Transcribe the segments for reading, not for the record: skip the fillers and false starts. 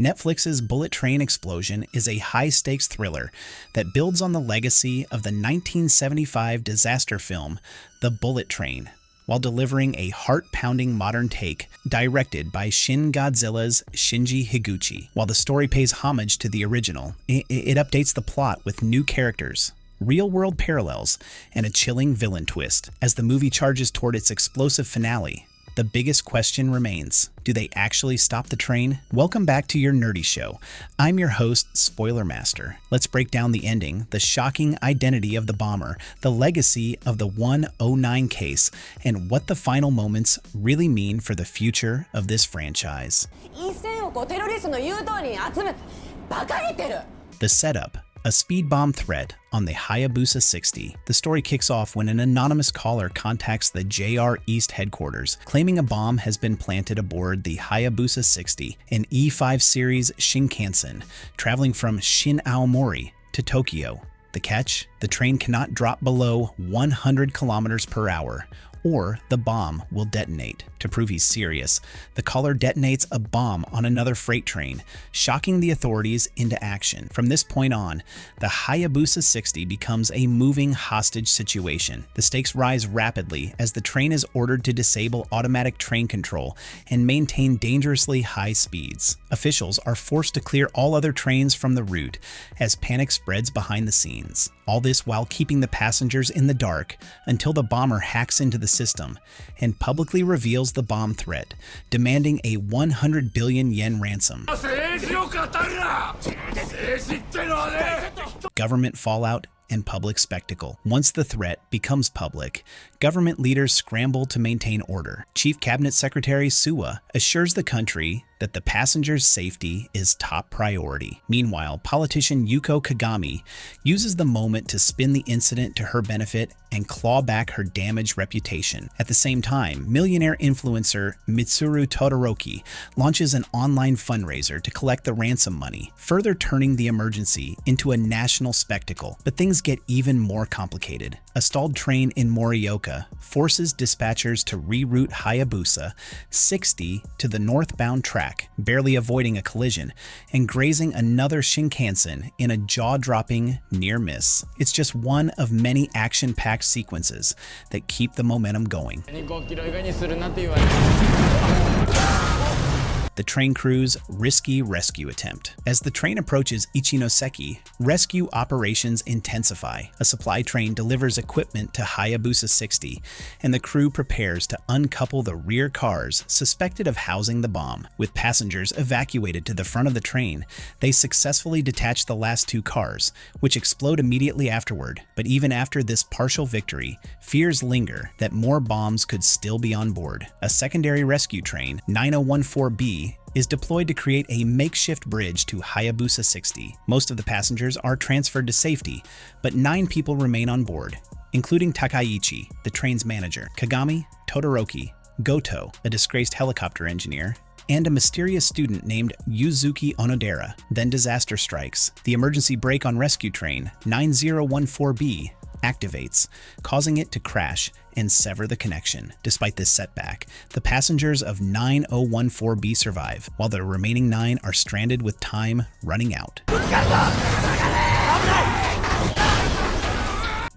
Netflix's Bullet Train Explosion is a high-stakes thriller that builds on the legacy of the 1975 disaster film The Bullet Train, while delivering a heart-pounding modern take directed by Shin Godzilla's Shinji Higuchi. While the story pays homage to the original, it updates the plot with new characters, real-world parallels, and a chilling villain twist. As the movie charges toward its explosive finale, the biggest question remains: do they actually stop the train? Welcome back to your nerdy show. I'm your host, Spoiler Master. Let's break down the ending, the shocking identity of the bomber, the legacy of the 109 case, and what the final moments really mean for the future of this franchise. The setup: a speed bomb threat on the Hayabusa 60. The story kicks off when an anonymous caller contacts the JR East headquarters, claiming a bomb has been planted aboard the Hayabusa 60, an E5 series Shinkansen, traveling from Shin-Aomori to Tokyo. The catch? The train cannot drop below 100 kilometers per hour, or the bomb will detonate. To prove he's serious, the caller detonates a bomb on another freight train, shocking the authorities into action. From this point on, the Hayabusa 60 becomes a moving hostage situation. The stakes rise rapidly as the train is ordered to disable automatic train control and maintain dangerously high speeds. Officials are forced to clear all other trains from the route as panic spreads behind the scenes. All this while keeping the passengers in the dark until the bomber hacks into the system and publicly reveals the bomb threat, demanding a 100 billion yen ransom. Government fallout and public spectacle. Once the threat becomes public, government leaders scramble to maintain order. Chief Cabinet Secretary Suwa assures the country that the passengers' safety is top priority. Meanwhile, politician Yuko Kagami uses the moment to spin the incident to her benefit and claw back her damaged reputation. At the same time, millionaire influencer Mitsuru Todoroki launches an online fundraiser to collect the ransom money, further turning the emergency into a national spectacle. But things get even more complicated. A stalled train in Morioka forces dispatchers to reroute Hayabusa 60 to the northbound track, barely avoiding a collision and grazing another Shinkansen in a jaw-dropping near miss. It's just one of many action-packed sequences that keep the momentum going. The train crew's risky rescue attempt. As the train approaches Ichinoseki, rescue operations intensify. A supply train delivers equipment to Hayabusa 60, and the crew prepares to uncouple the rear cars suspected of housing the bomb. With passengers evacuated to the front of the train, they successfully detach the last two cars, which explode immediately afterward. But even after this partial victory, fears linger that more bombs could still be on board. A secondary rescue train, 9014B, is deployed to create a makeshift bridge to Hayabusa 60. Most of the passengers are transferred to safety, but 9 people remain on board, including Takaichi, the train's manager, Kagami, Todoroki, Goto, a disgraced helicopter engineer, and a mysterious student named Yuzuki Onodera. Then disaster strikes. The emergency brake on rescue train 9014B activates, causing it to crash and sever the connection. Despite this setback, the passengers of 9014B survive, while the remaining 9 are stranded with time running out.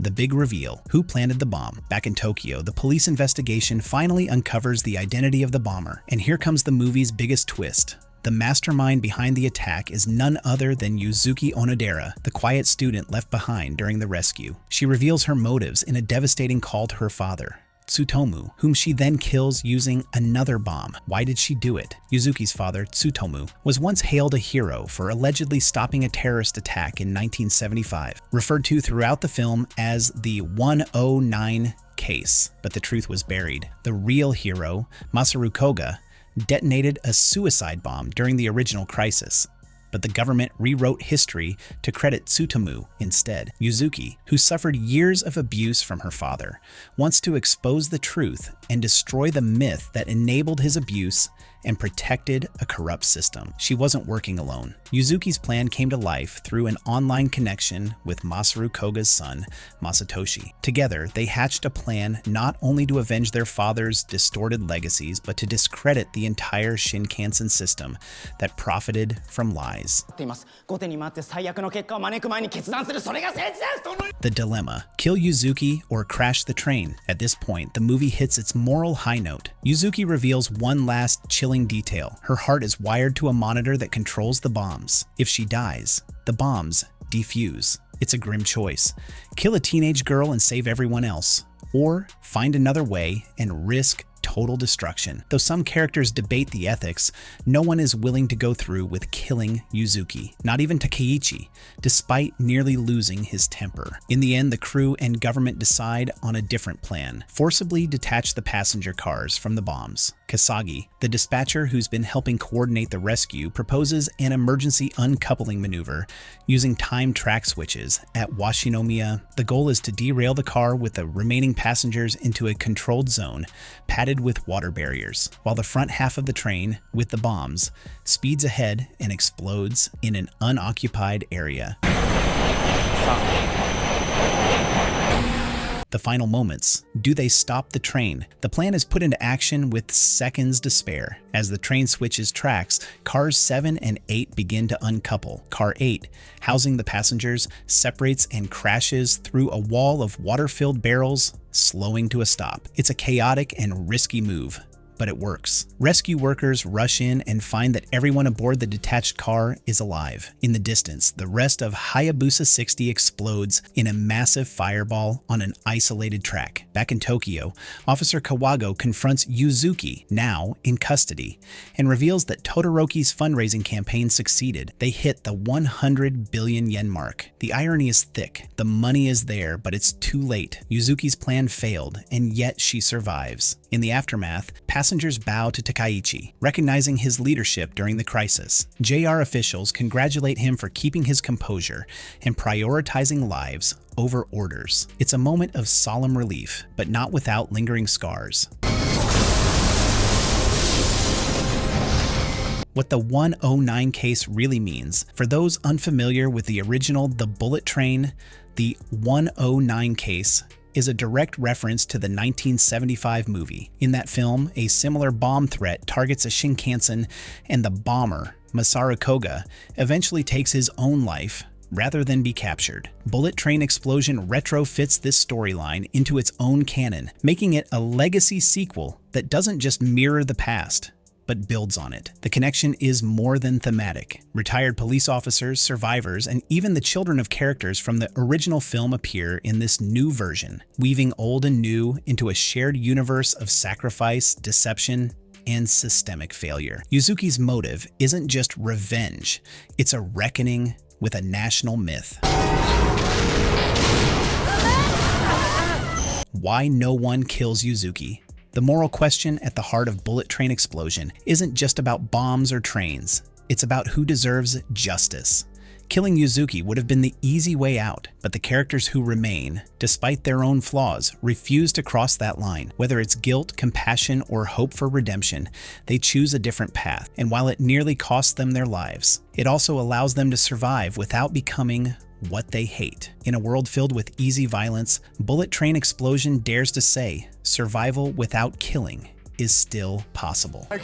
The big reveal: who planted the bomb? Back in Tokyo, the police investigation finally uncovers the identity of the bomber. And here comes the movie's biggest twist. The mastermind behind the attack is none other than Yuzuki Onodera, the quiet student left behind during the rescue. She reveals her motives in a devastating call to her father, Tsutomu, whom she then kills using another bomb. Why did she do it? Yuzuki's father, Tsutomu, was once hailed a hero for allegedly stopping a terrorist attack in 1975, referred to throughout the film as the 109 case, but the truth was buried. The real hero, Masaru Koga, detonated a suicide bomb during the original crisis, but the government rewrote history to credit Tsutomu instead. Yuzuki, who suffered years of abuse from her father, wants to expose the truth and destroy the myth that enabled his abuse and protected a corrupt system. She wasn't working alone. Yuzuki's plan came to life through an online connection with Masaru Koga's son, Masatoshi. Together, they hatched a plan not only to avenge their father's distorted legacies, but to discredit the entire Shinkansen system that profited from lies. The dilemma: kill Yuzuki or crash the train. At this point, the movie hits its moral high note. Yuzuki reveals one last chilling detail. Her heart is wired to a monitor that controls the bombs. If she dies, the bombs defuse. It's a grim choice. Kill a teenage girl and save everyone else, or find another way and risk total destruction. Though some characters debate the ethics, no one is willing to go through with killing Yuzuki, not even Takeichi, despite nearly losing his temper. In the end, the crew and government decide on a different plan: forcibly detach the passenger cars from the bombs. Kasagi, the dispatcher who's been helping coordinate the rescue, proposes an emergency uncoupling maneuver using time track switches at Washinomiya. The goal is to derail the car with the remaining passengers into a controlled zone, padded with water barriers, while the front half of the train, with the bombs, speeds ahead and explodes in an unoccupied area. The final moments. Do they stop the train? The plan is put into action with seconds to spare. As the train switches tracks, cars 7 and 8 begin to uncouple. Car 8, housing the passengers, separates and crashes through a wall of water-filled barrels, slowing to a stop. It's a chaotic and risky move, but it works. Rescue workers rush in and find that everyone aboard the detached car is alive. In the distance, the rest of Hayabusa 60 explodes in a massive fireball on an isolated track. Back in Tokyo, Officer Kawago confronts Yuzuki, now in custody, and reveals that Todoroki's fundraising campaign succeeded. They hit the 100 billion yen mark. The irony is thick. The money is there, but it's too late. Yuzuki's plan failed, and yet she survives. In the aftermath, passengers bow to Takaichi, recognizing his leadership during the crisis. JR officials congratulate him for keeping his composure and prioritizing lives over orders. It's a moment of solemn relief, but not without lingering scars. What the 109 case really means: for those unfamiliar with the original The Bullet Train, the 109 case is a direct reference to the 1975 movie. In that film, a similar bomb threat targets a Shinkansen, and the bomber, Masaru Koga, eventually takes his own life rather than be captured. Bullet Train Explosion retrofits this storyline into its own canon, making it a legacy sequel that doesn't just mirror the past, but builds on it. The connection is more than thematic. Retired police officers, survivors, and even the children of characters from the original film appear in this new version, weaving old and new into a shared universe of sacrifice, deception, and systemic failure. Yuzuki's motive isn't just revenge, it's a reckoning with a national myth. Why no one kills Yuzuki? The moral question at the heart of Bullet Train Explosion isn't just about bombs or trains. It's about who deserves justice. Killing Yuzuki would have been the easy way out, but the characters who remain, despite their own flaws, refuse to cross that line. Whether it's guilt, compassion, or hope for redemption, they choose a different path. And while it nearly costs them their lives, it also allows them to survive without becoming what they hate. In a world filled with easy violence, Bullet Train Explosion dares to say, survival without killing is still possible. Our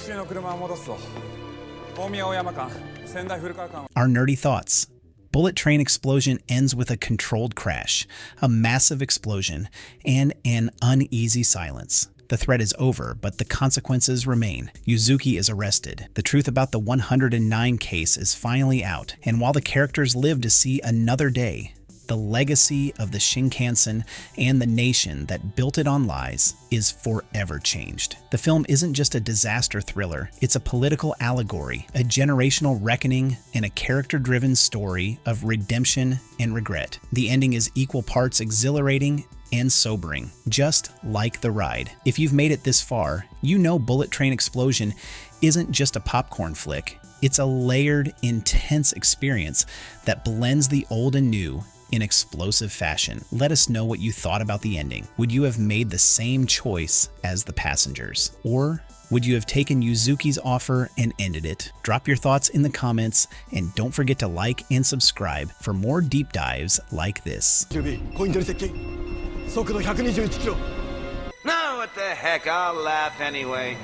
nerdy thoughts. Bullet Train Explosion ends with a controlled crash, a massive explosion, and an uneasy silence. The threat is over, but the consequences remain. Yuzuki is arrested. The truth about the 109 case is finally out, and while the characters live to see another day, the legacy of the Shinkansen and the nation that built it on lies is forever changed. The film isn't just a disaster thriller, it's a political allegory, a generational reckoning, and a character-driven story of redemption and regret. The ending is equal parts exhilarating and sobering, just like the ride. If you've made it this far, you know Bullet Train Explosion isn't just a popcorn flick. It's a layered, intense experience that blends the old and new in explosive fashion. Let us know what you thought about the ending. Would you have made the same choice as the passengers? Or would you have taken Yuzuki's offer and ended it? Drop your thoughts in the comments, and don't forget to like and subscribe for more deep dives like this. No, what the heck, I'll laugh anyway.